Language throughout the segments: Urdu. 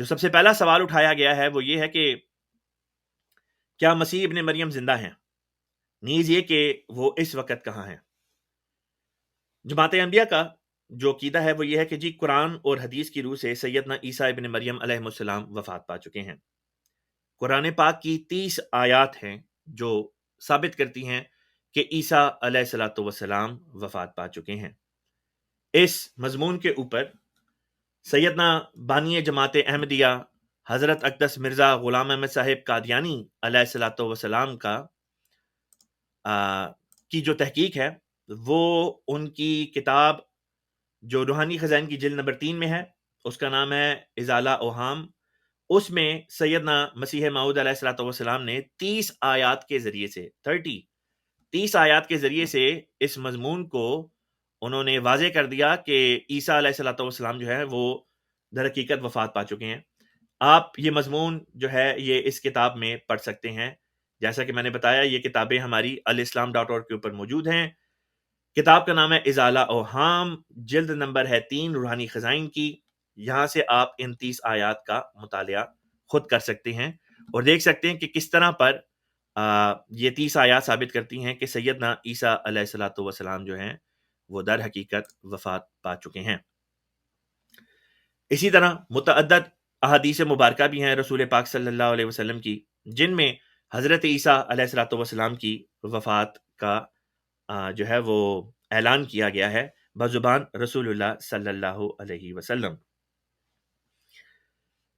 جو سب سے پہلا سوال اٹھایا گیا ہے وہ یہ ہے کہ کیا مسیح ابن مریم زندہ ہیں، نیز یہ کہ وہ اس وقت کہاں ہیں۔ جماعت انبیاء کا جو عقیدہ ہے وہ یہ ہے کہ جی قرآن اور حدیث کی روح سے سیدنا عیسیٰ ابن مریم علیہ السلام وفات پا چکے ہیں۔ قرآن پاک کی 30 آیات ہیں جو ثابت کرتی ہیں کہ عیسیٰ علیہ الصلوۃ والسلام وفات پا چکے ہیں۔ اس مضمون کے اوپر سیدنا بانی جماعت احمدیہ حضرت اقدس مرزا غلام احمد صاحب قادیانی علیہ الصلوۃ والسلام کی جو تحقیق ہے وہ ان کی کتاب جو روحانی خزائن کی جلد نمبر 3 میں ہے، اس کا نام ہے ازالہ اوہام۔ اس میں سیدنا مسیح موعود علیہ الصلوۃ والسلام نے 30 آیات کے ذریعے سے 30 آیات کے ذریعے سے اس مضمون کو انہوں نے واضح کر دیا کہ عیسیٰ علیہ الصلوۃ والسلام جو ہے وہ در حقیقت وفات پا چکے ہیں۔ آپ یہ مضمون جو ہے یہ اس کتاب میں پڑھ سکتے ہیں۔ جیسا کہ میں نے بتایا یہ کتابیں ہماری alislam.org کے اوپر موجود ہیں۔ کتاب کا نام ہے ازالہ اوہام، جلد نمبر ہے 3 روحانی خزائن کی۔ یہاں سے آپ ان 30 آیات کا مطالعہ خود کر سکتے ہیں اور دیکھ سکتے ہیں کہ کس طرح پر یہ 30 آیات ثابت کرتی ہیں کہ سیدنا عیسیٰ علیہ الصلوۃ والسلام جو ہیں وہ در حقیقت وفات پا چکے ہیں۔ اسی طرح متعدد احادیث مبارکہ بھی ہیں رسول پاک صلی اللہ علیہ وسلم کی، جن میں حضرت عیسیٰ علیہ الصلوۃ والسلام کی وفات کا جو ہے وہ اعلان کیا گیا ہے بزبان رسول اللہ صلی اللہ علیہ وسلم۔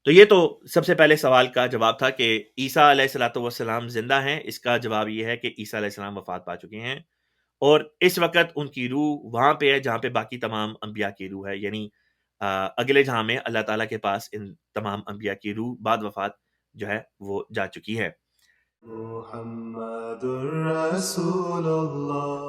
تو یہ تو سب سے پہلے سوال کا جواب تھا کہ عیسیٰ علیہ الصلوۃ والسلام زندہ ہیں۔ اس کا جواب یہ ہے کہ عیسیٰ علیہ السلام وفات پا چکے ہیں اور اس وقت ان کی روح وہاں پہ ہے جہاں پہ باقی تمام انبیاء کی روح ہے، یعنی اگلے جہاں میں اللہ تعالیٰ کے پاس ان تمام انبیاء کی روح بعد وفات جو ہے وہ جا چکی ہے۔ محمد رسول اللہ